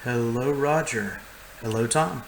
Hello, Roger. Hello, Tom.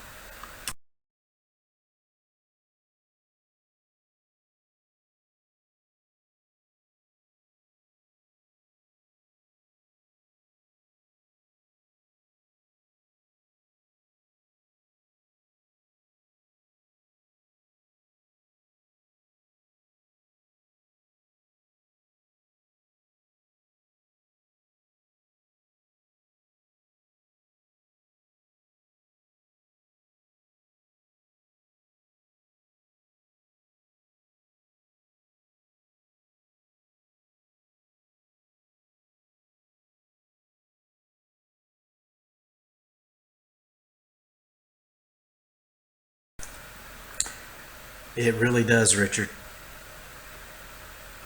It really does, Richard.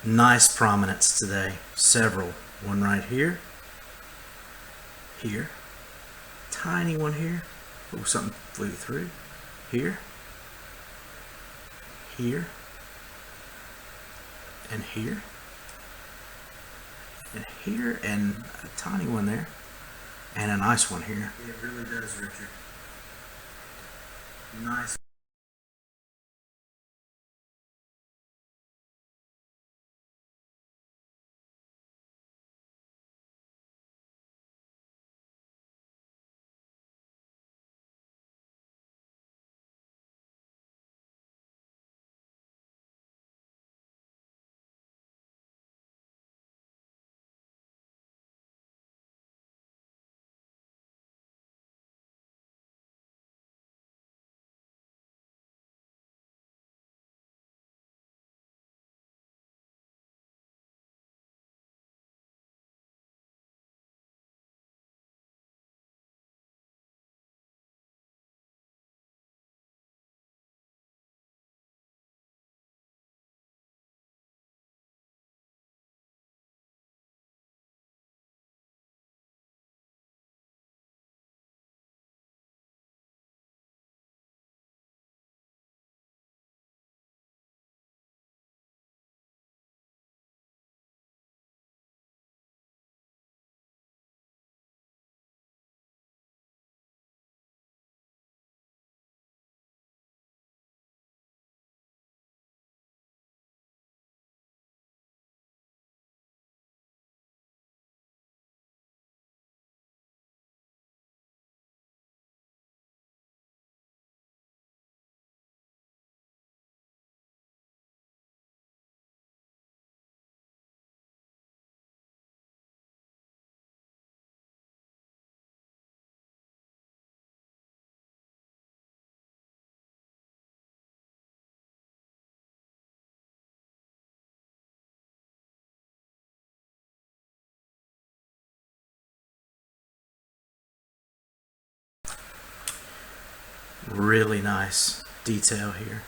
Nice prominence today. Several. One right here. Here. Tiny one here. Oh, something flew through. Here. Here. And here. And here. And a tiny one there. And a nice one here. It really does, Richard. Nice. Really nice detail here.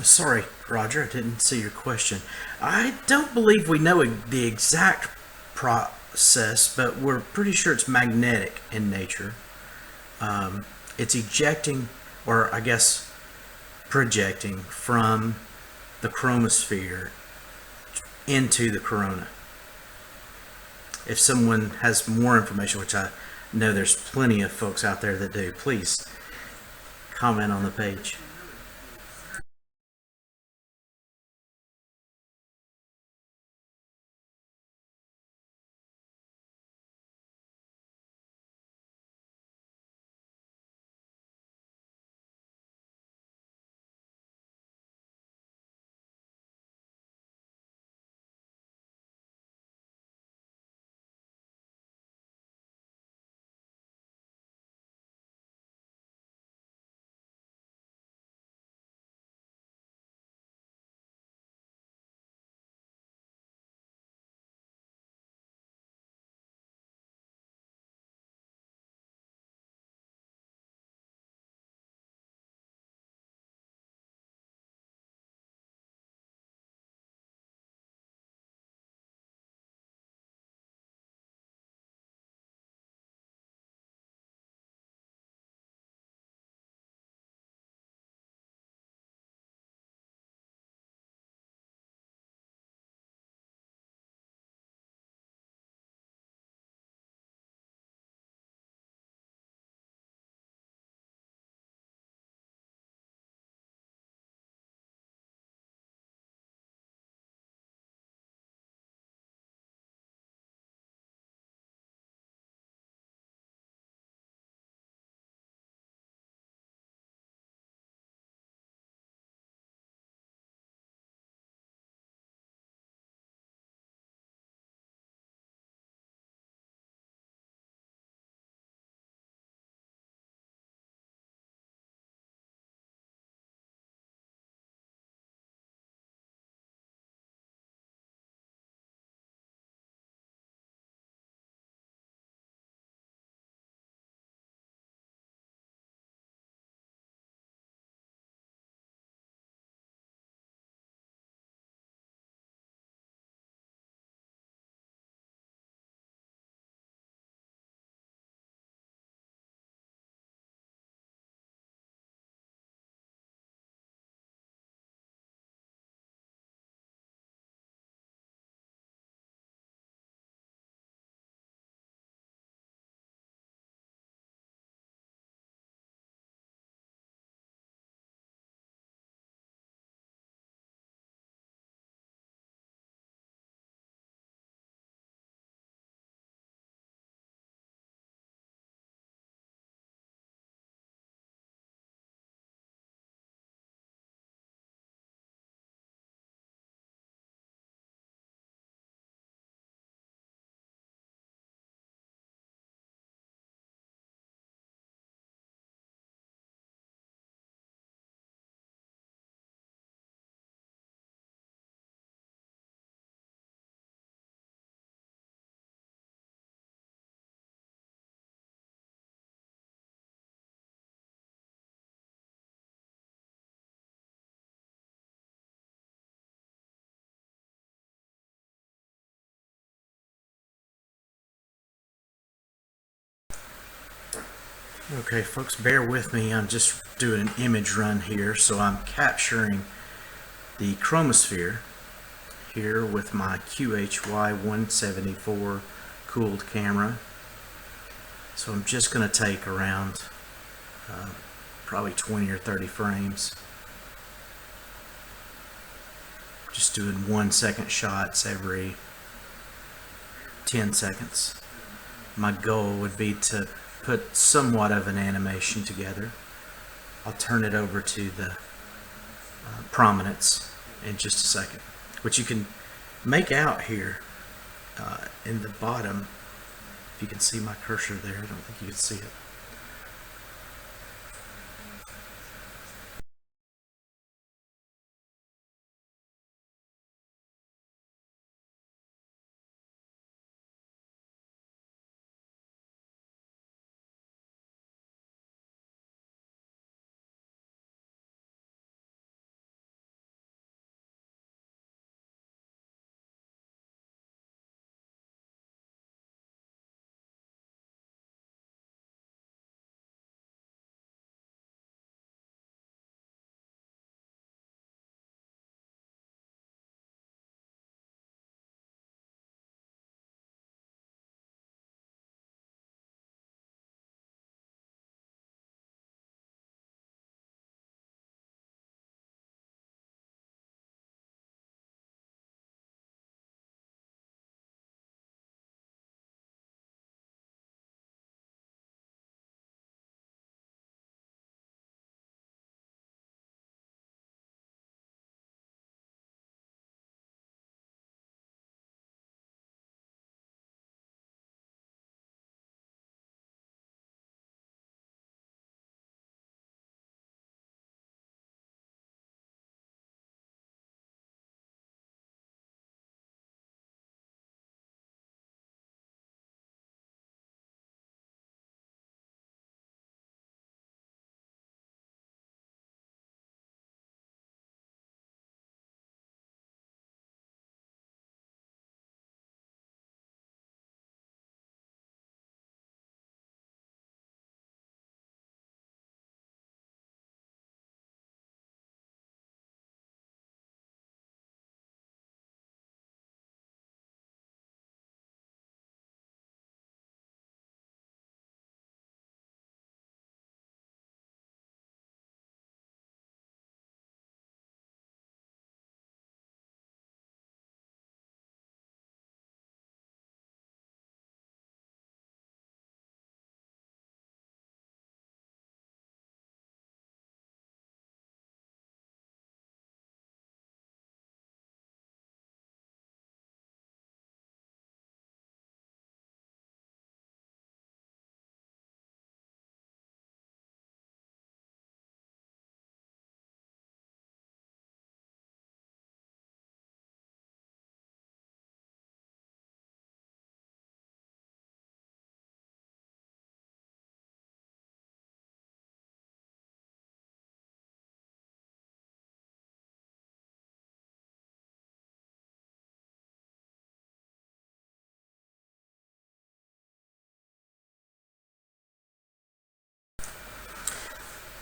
Sorry, Roger, I didn't see your question. I don't believe we know the exact process, but we're pretty sure it's magnetic in nature. It's ejecting, or I guess projecting from the chromosphere into the corona. If someone has more information, which I know there's plenty of folks out there that do, please comment on the page. Okay, folks, bear with me. I'm just doing an image run here, so I'm capturing the chromosphere here with my QHY 174 cooled camera. So I'm just going to take around probably 20 or 30 frames. Just doing 1 second shots every 10 seconds. My goal would be to put somewhat of an animation together. I'll turn it over to the prominence in just a second, which you can make out here in the bottom. If you can see my cursor there, I don't think you can see it.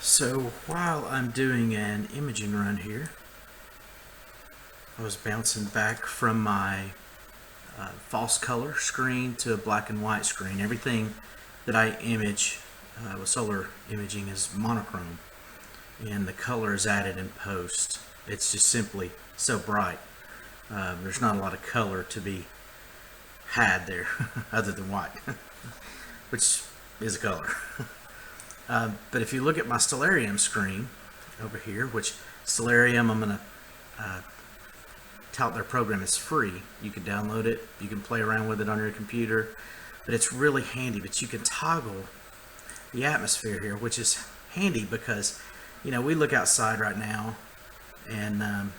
So while I'm doing an imaging run here, I was bouncing back from my false color screen to a black and white screen. Everything that I image with solar imaging is monochrome, and the color is added in post. It's just simply so bright. There's not a lot of color to be had there other than white, which is a color. But if you look at my Stellarium screen over here, which Stellarium, I'm going to tout their program is free. You can download it, you can play around with it on your computer, but it's really handy. But you can toggle the atmosphere here, which is handy because, you know, we look outside right now and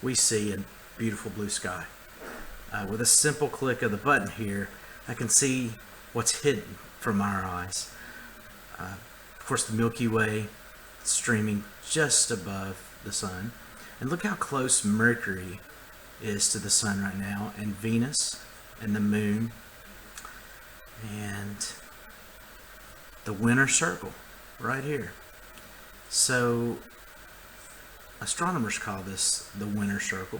we see a beautiful blue sky. With a simple click of the button here, I can see what's hidden from our eyes. Of course, the Milky Way streaming just above the sun. And look how close Mercury is to the sun right now, and Venus, and the moon, and the winter circle right here. So astronomers call this the winter circle.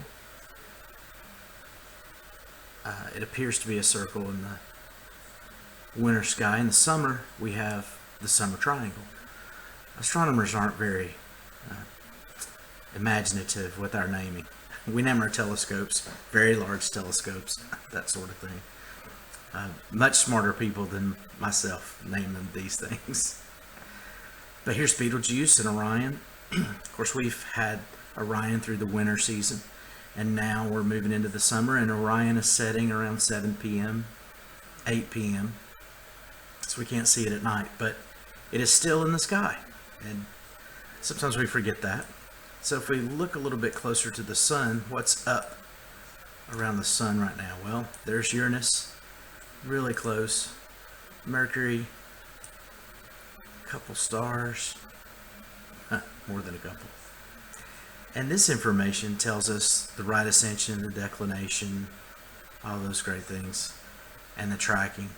It appears to be a circle in the winter sky. In the summer, we have the summer triangle. Astronomers aren't very imaginative with our naming. We name our telescopes very large telescopes, that sort of thing. Much smarter people than myself name them these things. But here's Betelgeuse and Orion. Of course, we've had Orion through the winter season, and now we're moving into the summer, and Orion is setting around 7 p.m., 8 p.m., so we can't see it at night, but it is still in the sky, and sometimes we forget that. So if we look a little bit closer to the sun, what's up around the sun right now? Well, there's Uranus, really close, Mercury, a couple stars, more than a couple. And this information tells us the right ascension, the declination, all those great things, and the tracking.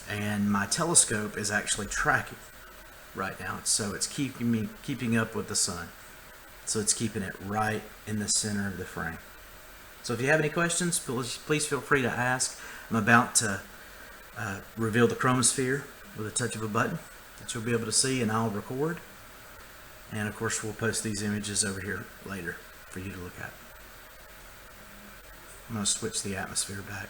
And my telescope is actually tracking right now, so it's keeping up with the sun. So it's keeping it right in the center of the frame. So if you have any questions, please feel free to ask. I'm about to reveal the chromosphere with a touch of a button that you'll be able to see, and I'll record. And of course, we'll post these images over here later for you to look at. I'm going to switch the atmosphere back.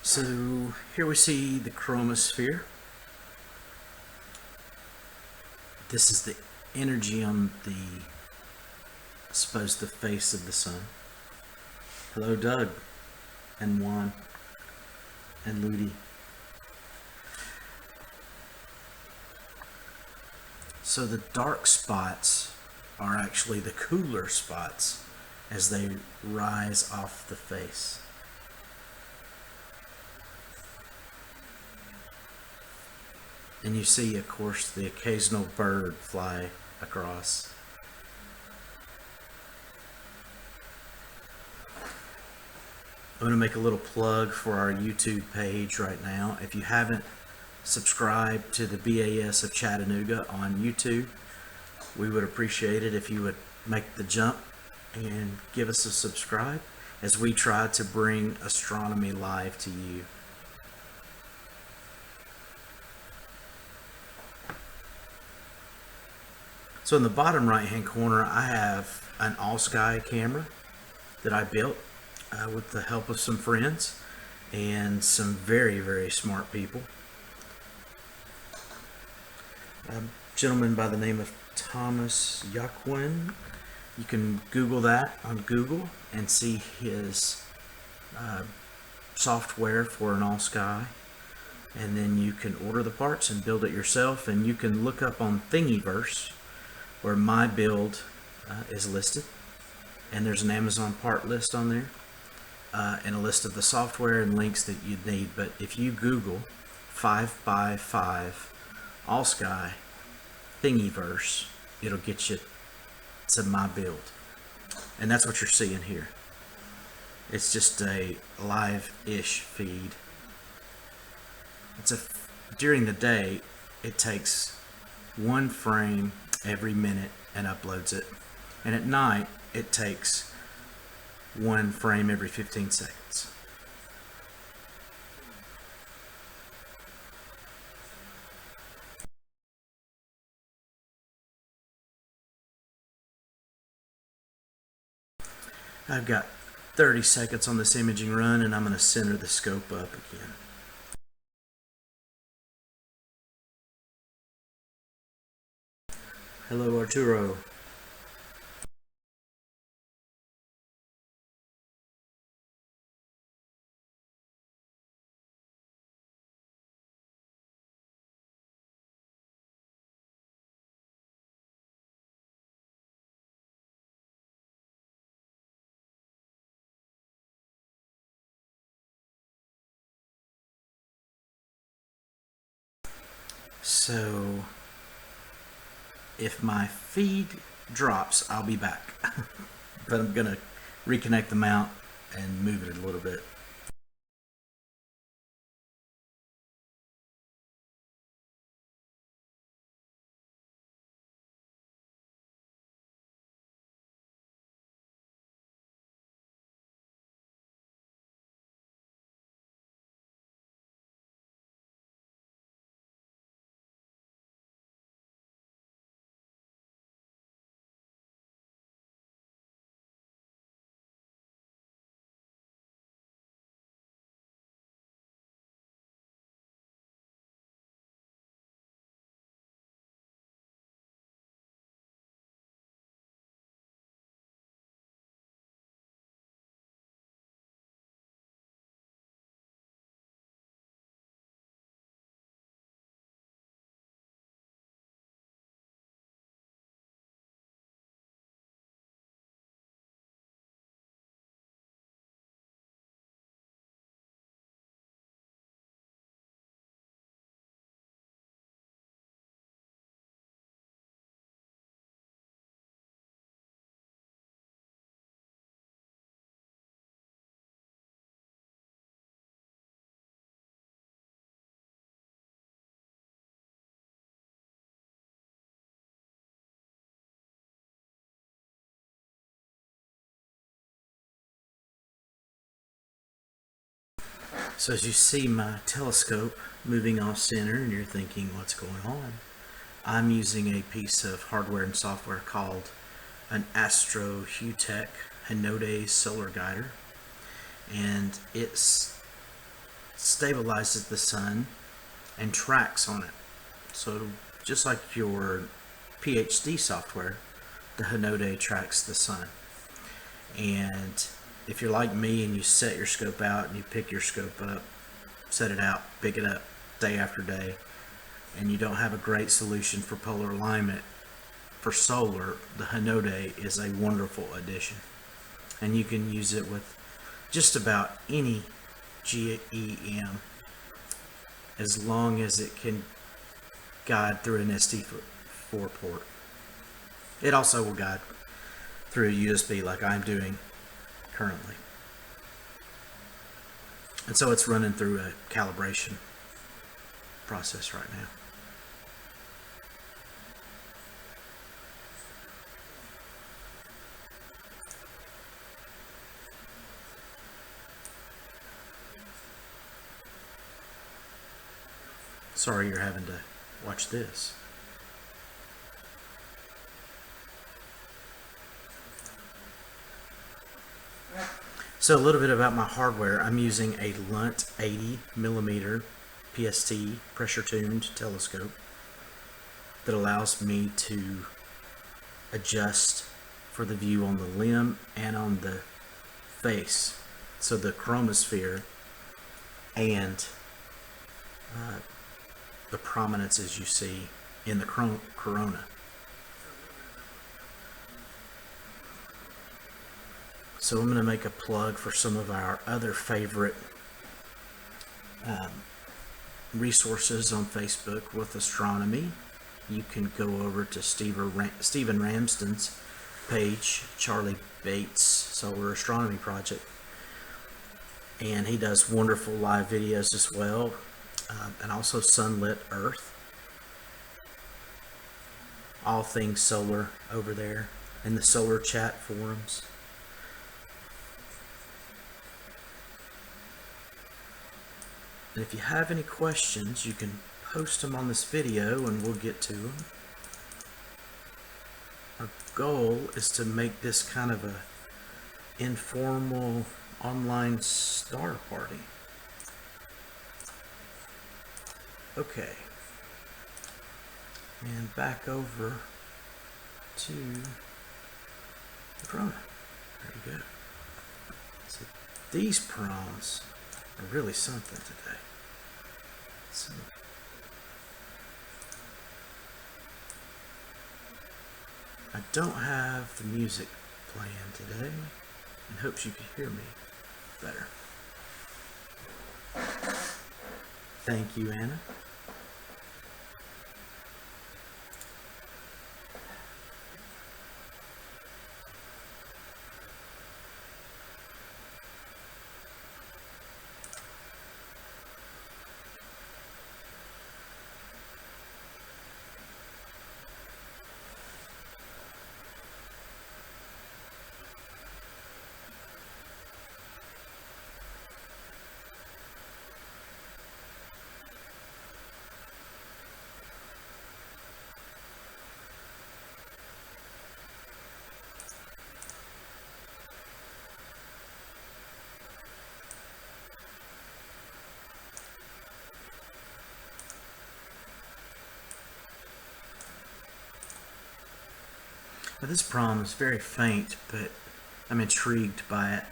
So here we see the chromosphere. This is the energy on the, I suppose, the face of the sun. Hello, Doug, and Juan, and Ludi. So the dark spots are actually the cooler spots as they rise off the face. And you see, of course, the occasional bird fly across. I'm going to make a little plug for our YouTube page right now. If you haven't subscribed to the BAS of Chattanooga on YouTube, we would appreciate it if you would make the jump and give us a subscribe as we try to bring astronomy live to you. So in the bottom right hand corner, I have an all sky camera that I built with the help of some friends and some very, very smart people. A gentleman by the name of Thomas Yaquin. You can Google that on Google and see his software for an all sky, and then you can order the parts and build it yourself. And you can look up on Thingiverse where my build is listed, and there's an Amazon part list on there, and a list of the software and links that you'd need. But if you Google 5x5 all sky Thingiverse, it'll get you to my build, and that's what you're seeing here. It's just a live-ish feed. During the day, it takes one frame every minute and uploads it, and at night it takes one frame every 15 seconds. I've got 30 seconds on this imaging run, and I'm going to center the scope up again. Hello, Arturo. So if my feed drops, I'll be back. But I'm going to reconnect the mount and move it a little bit. So as you see my telescope moving off center and you're thinking, what's going on? I'm using a piece of hardware and software called an Astronomical Hinode solar guider, and it stabilizes the sun and tracks on it. So just like your PhD software, the Hinode tracks the sun. And if you're like me and you set your scope out and you pick your scope up, set it out, pick it up day after day, and you don't have a great solution for polar alignment for solar, the Hinode is a wonderful addition. And you can use it with just about any GEM as long as it can guide through an SD4 port. It also will guide through a USB like I'm doing currently. And so it's running through a calibration process right now. Sorry you're having to watch this. So a little bit about my hardware. I'm using a Lunt 80mm PST pressure tuned telescope that allows me to adjust for the view on the limb and on the face. So the chromosphere and the prominences you see in the corona. So I'm going to make a plug for some of our other favorite resources on Facebook with Astronomy. You can go over to Stephen Ramsden's page, Charlie Bates Solar Astronomy Project, and he does wonderful live videos as well, and also Sunlit Earth. All things solar over there in the solar chat forums. And if you have any questions, you can post them on this video and we'll get to them. Our goal is to make this kind of a informal online star party. Okay. And back over to the corona. There you go. So these prawns are really something today. So I don't have the music playing today, in hopes you can hear me better. Thank you, Anna. Now this prom is very faint, but I'm intrigued by it.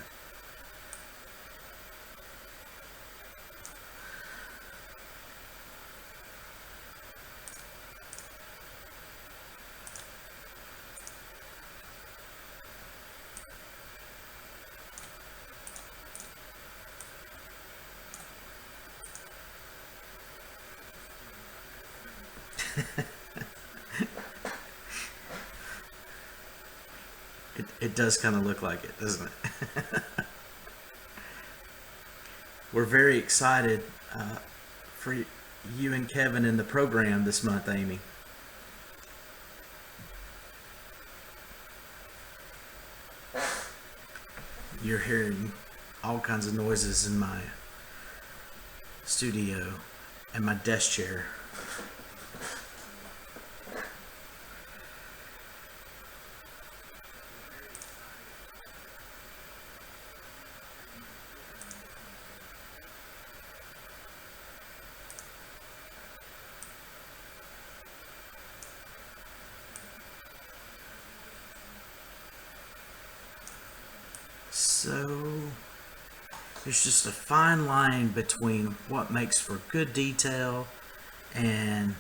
It does kind of look like it, doesn't it? We're very excited for you and Kevin in the program this month, Amy. You're hearing all kinds of noises in my studio and my desk chair. So there's just a fine line between what makes for good detail and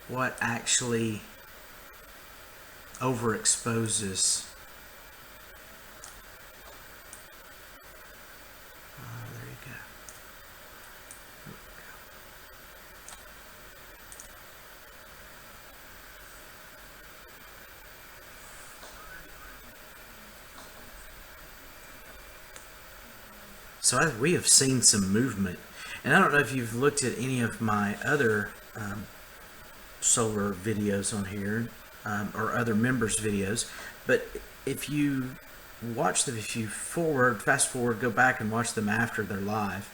what actually overexposes. There you go. So we have seen some movement, and I don't know if you've looked at any of my other solar videos on here, or other members' videos, but if you watch them, if you fast forward, go back and watch them after they're live,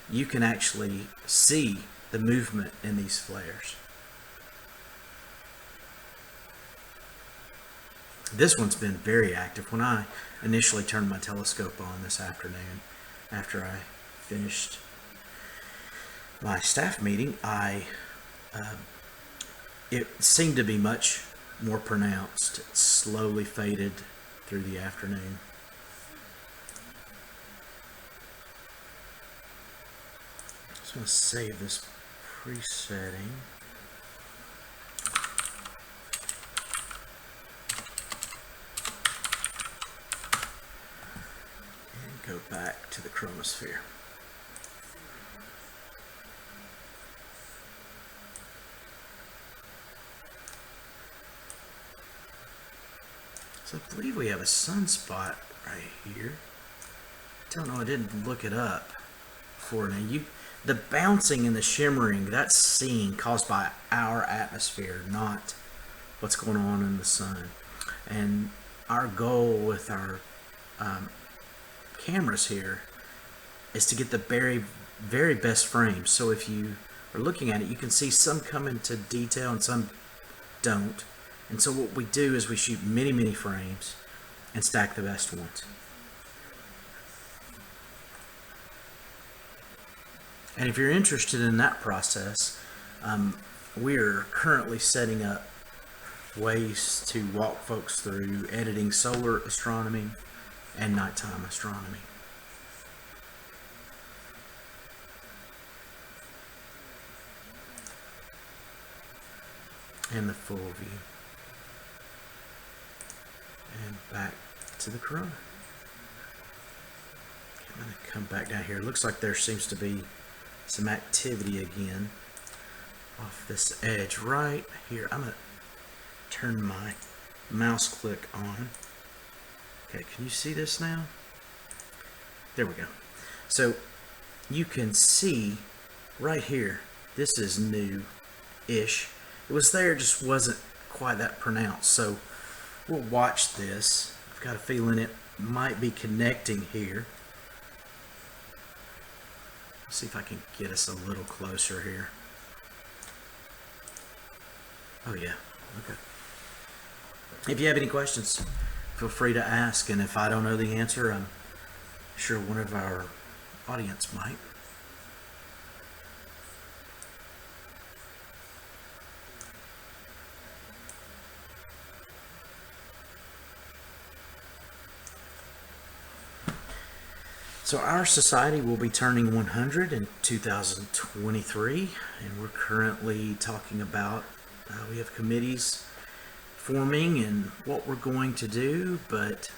you can actually see the movement in these flares. This one's been very active. When I initially turned my telescope on this afternoon, after I finished my staff meeting, it seemed to be much more pronounced. It slowly faded through the afternoon. So I'm going to save this presetting. And go back to the chromosphere. So I believe we have a sunspot right here. Don't know, I didn't look it up before. Now the bouncing and the shimmering, that's seen, caused by our atmosphere, not what's going on in the sun. And our goal with our cameras here is to get the very, very best frames. So if you are looking at it, you can see some come into detail and some don't. And so what we do is we shoot many, many frames and stack the best ones. And if you're interested in that process, we're currently setting up ways to walk folks through editing solar astronomy and nighttime astronomy. And the full view. And back to the corona. I'm going to come back down here. It looks like there seems to be some activity again off this edge right here. I'm going to turn my mouse click on. Okay, can you see this now? There we go. So you can see right here, this is new-ish. It was there, just wasn't quite that pronounced. So we'll watch this. I've got a feeling it might be connecting here. Let's see if I can get us a little closer here. Oh yeah, okay. If you have any questions, feel free to ask, and if I don't know the answer, I'm sure one of our audience might. So our society will be turning 100 in 2023, and we're currently talking about, we have committees forming and what we're going to do, but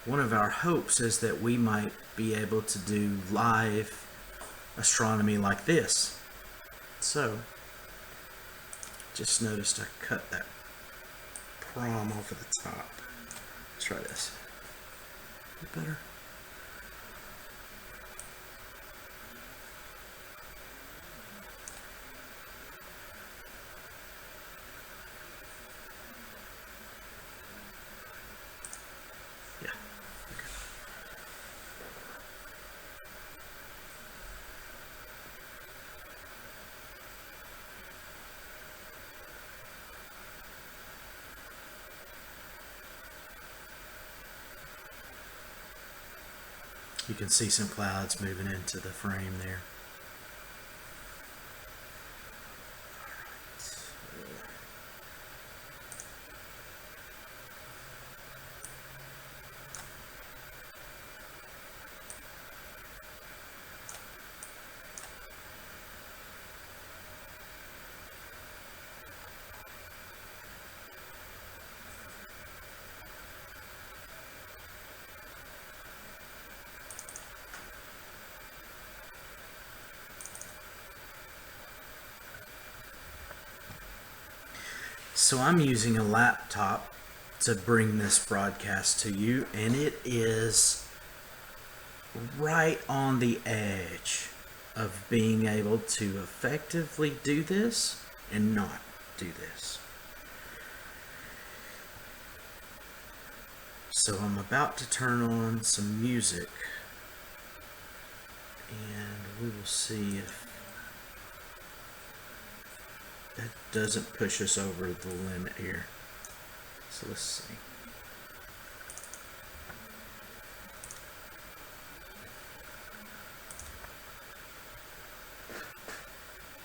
one of our hopes is that we might be able to do live astronomy like this. So, just noticed I cut that prom off at the top. Let's try this. A bit better. You can see some clouds moving into the frame there. So I'm using a laptop to bring this broadcast to you, and it is right on the edge of being able to effectively do this and not do this. So I'm about to turn on some music, and we will see if that doesn't push us over the limit here. So let's see.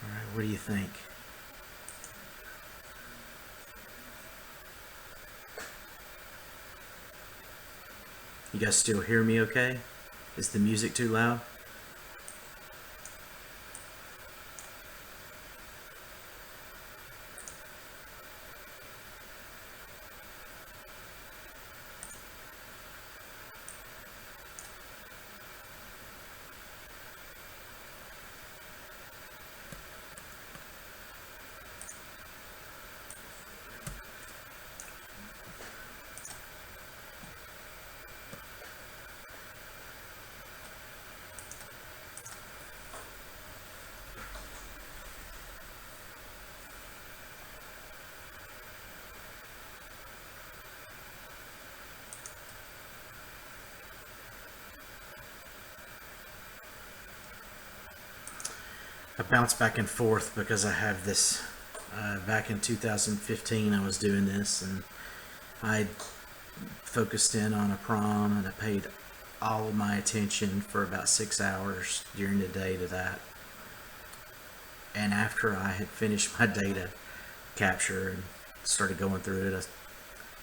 All right, what do you think? You guys still hear me okay? Is the music too loud? I bounce back and forth because I have this. Back in 2015, I was doing this, and I focused in on a prom, and I paid all of my attention for about 6 hours during the day to that. And after I had finished my data capture and started going through it, I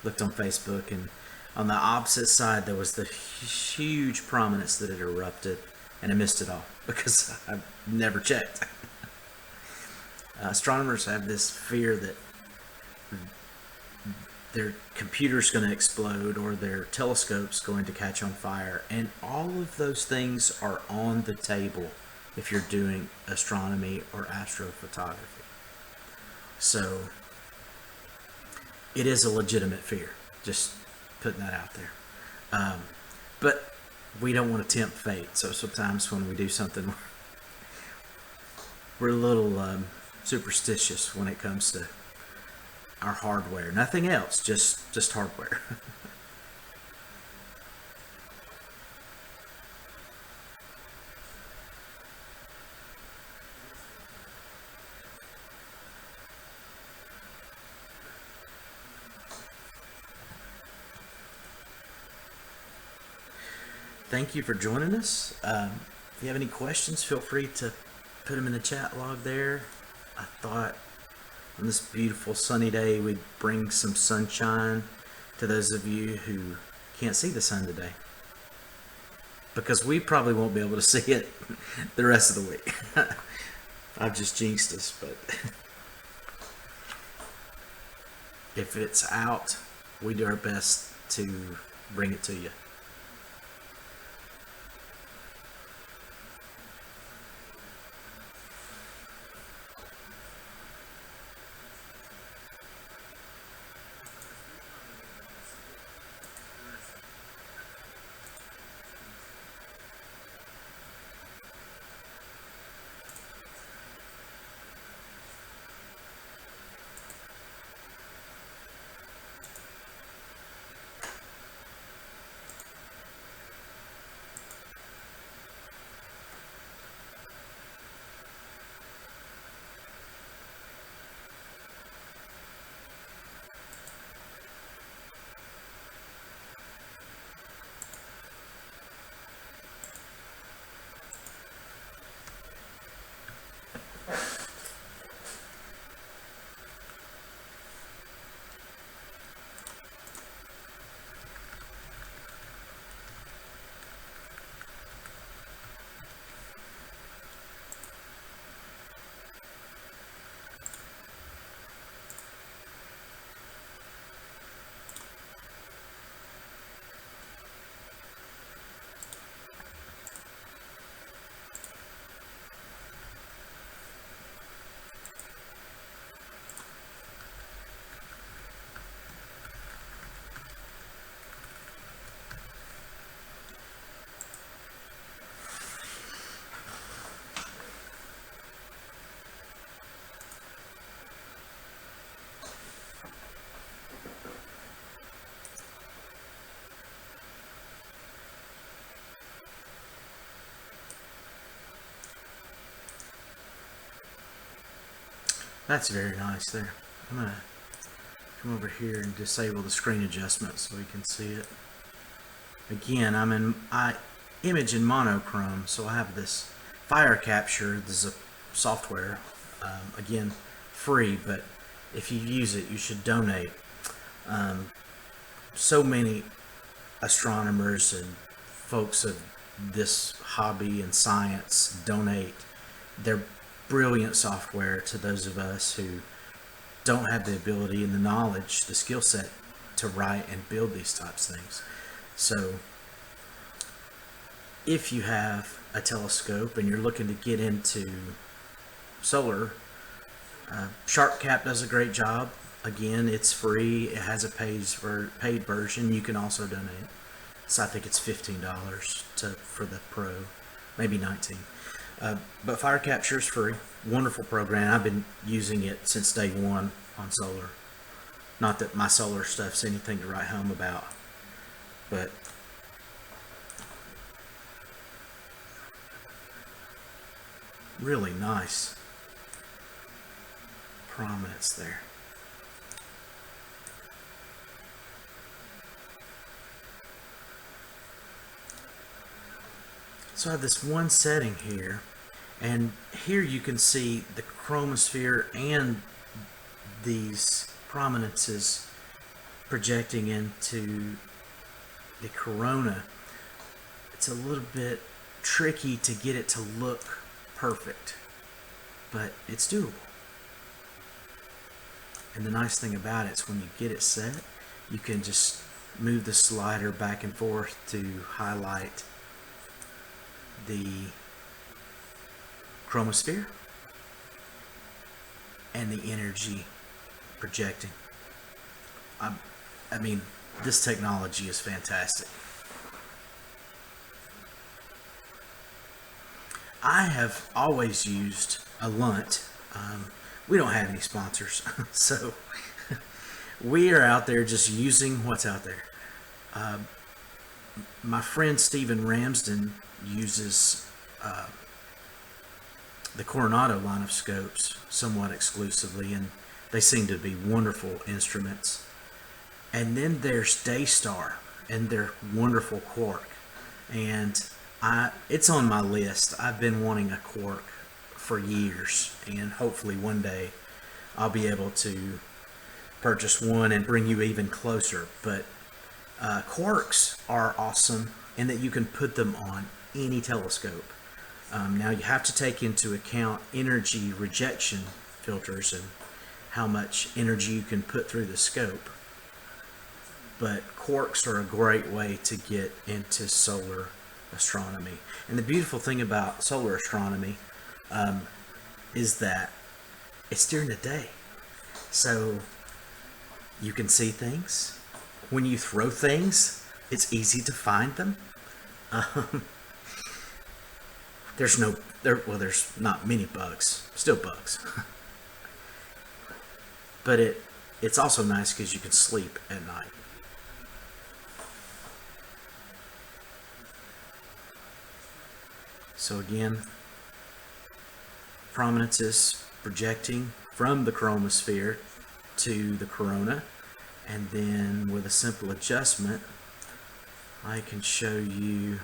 looked on Facebook, and on the opposite side there was the huge prominence that had erupted, and I missed it all because I never checked. Astronomers have this fear that their computer's going to explode or their telescope's going to catch on fire, and all of those things are on the table if you're doing astronomy or astrophotography. So it is a legitimate fear, just putting that out there. But we don't want to tempt fate, so sometimes when we do something, we're a little superstitious when it comes to our hardware. Nothing else, just hardware. Thank you for joining us. If you have any questions, feel free to put them in the chat log there. I thought on this beautiful sunny day we'd bring some sunshine to those of you who can't see the sun today, because we probably won't be able to see it the rest of the week. I've just jinxed us, but if it's out, we do our best to bring it to you. That's very nice there. I'm gonna come over here and disable the screen adjustment so we can see it. Again, I image in monochrome, so I have this fire capture. This is a software, again, free, but if you use it, you should donate. So many astronomers and folks of this hobby and science donate their brilliant software to those of us who don't have the ability and the knowledge, the skill set to write and build these types of things. So if you have a telescope and you're looking to get into solar, SharpCap does a great job. Again, it's free. It has a paid version. You can also donate. So I think it's $15 for the Pro, maybe $19. But Fire Capture is free. Wonderful program. I've been using it since day one on solar. Not that my solar stuff's anything to write home about, but really nice prominence there. So I have this one setting here, and here you can see the chromosphere and these prominences projecting into the corona. It's a little bit tricky to get it to look perfect, but it's doable. And the nice thing about it is when you get it set, you can just move the slider back and forth to highlight the chromosphere and the energy projecting. I mean, this technology is fantastic. I have always used a Lunt. We don't have any sponsors, so we are out there just using what's out there. My friend Stephen Ramsden uses the Coronado line of scopes somewhat exclusively, and they seem to be wonderful instruments. And then there's Daystar and their wonderful quark, and it's on my list. I've been wanting a quark for years, and hopefully one day I'll be able to purchase one and bring you even closer. But quarks are awesome in that you can put them on any telescope. Now you have to take into account energy rejection filters and how much energy you can put through the scope. But quarks are a great way to get into solar astronomy. And the beautiful thing about solar astronomy is that it's during the day. So you can see things. When you throw things, it's easy to find them. There's not many bugs, still bugs. But it's also nice because you can sleep at night. So again, prominences projecting from the chromosphere to the corona, and then with a simple adjustment I can show you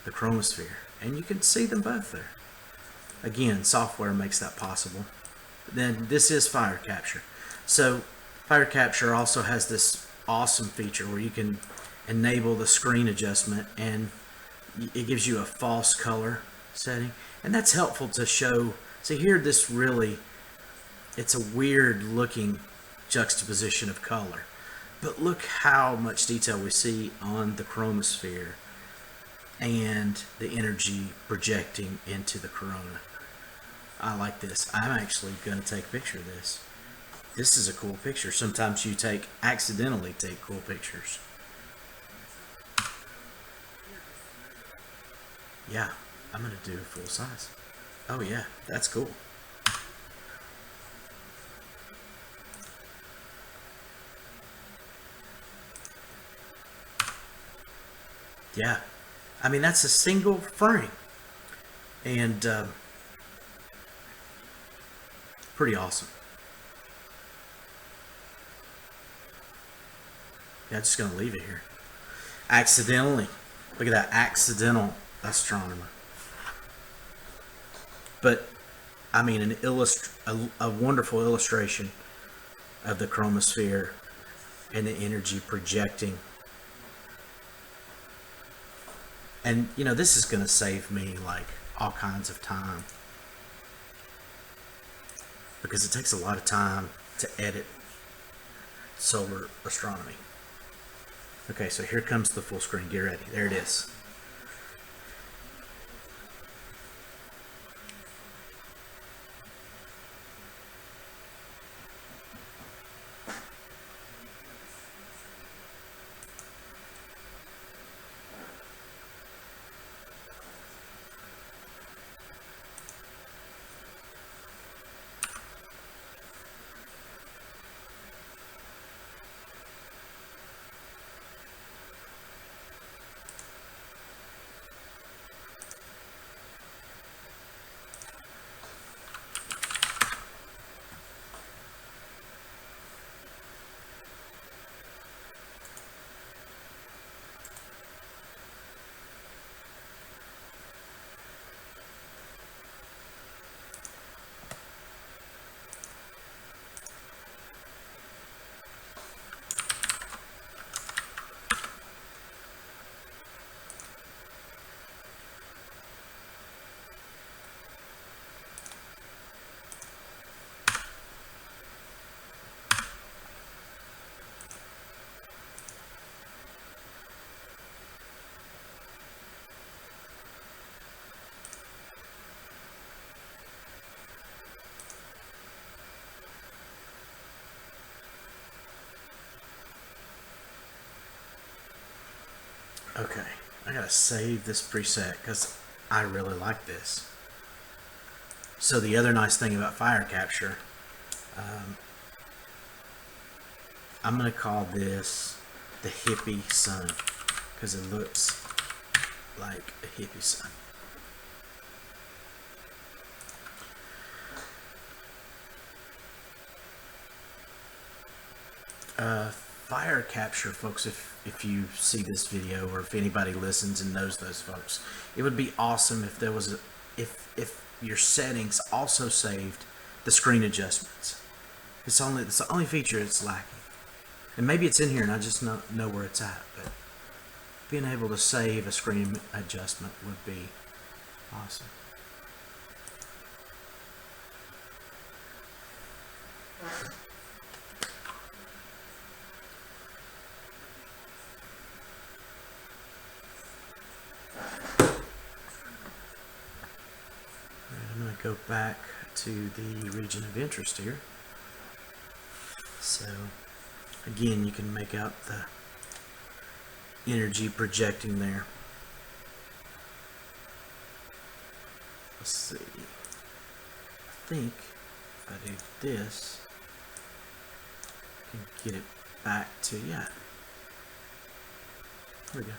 the chromosphere, and you can see them both there. Again, software makes that possible. Then this is Fire Capture. So Fire Capture also has this awesome feature where you can enable the screen adjustment, and it gives you a false color setting, and that's helpful to show. See here, it's a weird looking juxtaposition of color, but look how much detail we see on the chromosphere and the energy projecting into the corona. I like this. I'm actually going to take a picture of this. This is a cool picture. Sometimes you accidentally take cool pictures. Yeah, I'm going to do full size. Oh yeah, that's cool. Yeah, I mean, that's a single frame, and pretty awesome. Yeah, I'm just going to leave it here. Accidentally. Look at that, accidental astronomer. But, I mean, a wonderful illustration of the chromosphere and the energy projecting. And, you know, this is going to save me, like, all kinds of time. Because it takes a lot of time to edit solar astronomy. Okay, so here comes the full screen. Get ready. There it is. Okay, I gotta save this preset because I really like this. So the other nice thing about fire capture, I'm gonna call this the hippie sun because it looks like a hippie sun. Fire capture, folks, if you see this video or if anybody listens and knows those folks, it would be awesome if there was if your settings also saved the screen adjustments. It's the only feature it's lacking, and maybe it's in here and I just know where it's at. But being able to save a screen adjustment would be awesome. I'm going to go back to the region of interest here. So again, you can make out the energy projecting there. Let's see. I think if I do this, I can get it back to, yeah. There we go.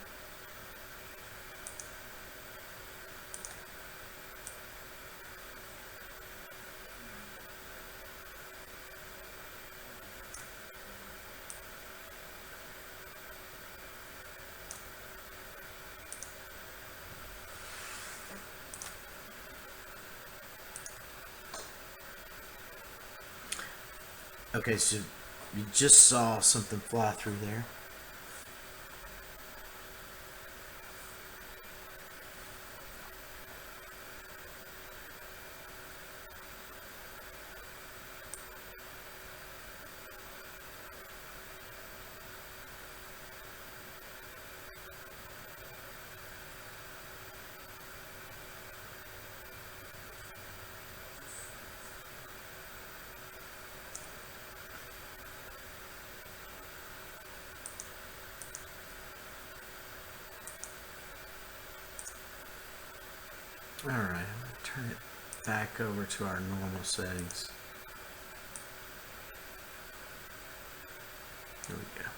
Okay, so you just saw something fly through there. Alright, I'm going to turn it back over to our normal settings. There we go.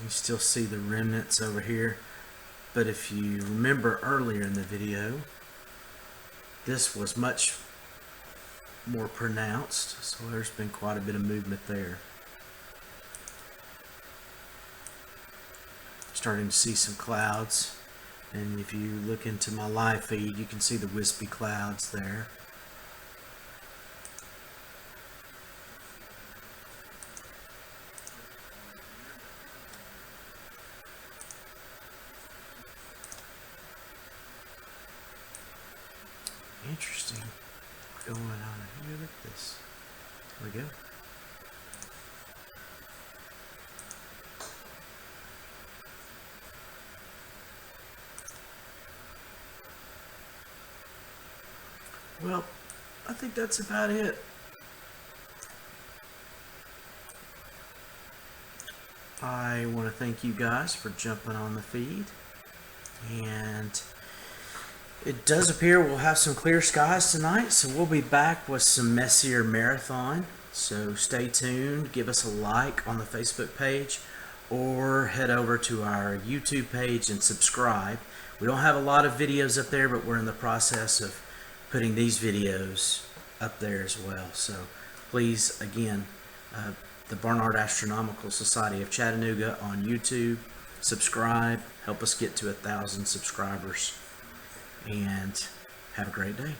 You still see the remnants over here, but if you remember earlier in the video, this was much more pronounced, so there's been quite a bit of movement there. Starting to see some clouds, and if you look into my live feed, you can see the wispy clouds there. Interesting. What's going on here? Look at this. There we go. Well, I think that's about it. I want to thank you guys for jumping on the feed, and it does appear we'll have some clear skies tonight, so we'll be back with some Messier Marathon. So stay tuned, give us a like on the Facebook page, or head over to our YouTube page and subscribe. We don't have a lot of videos up there, but we're in the process of putting these videos up there as well. So please, again, the Barnard Astronomical Society of Chattanooga on YouTube, subscribe, help us get to 1,000 subscribers, and have a great day.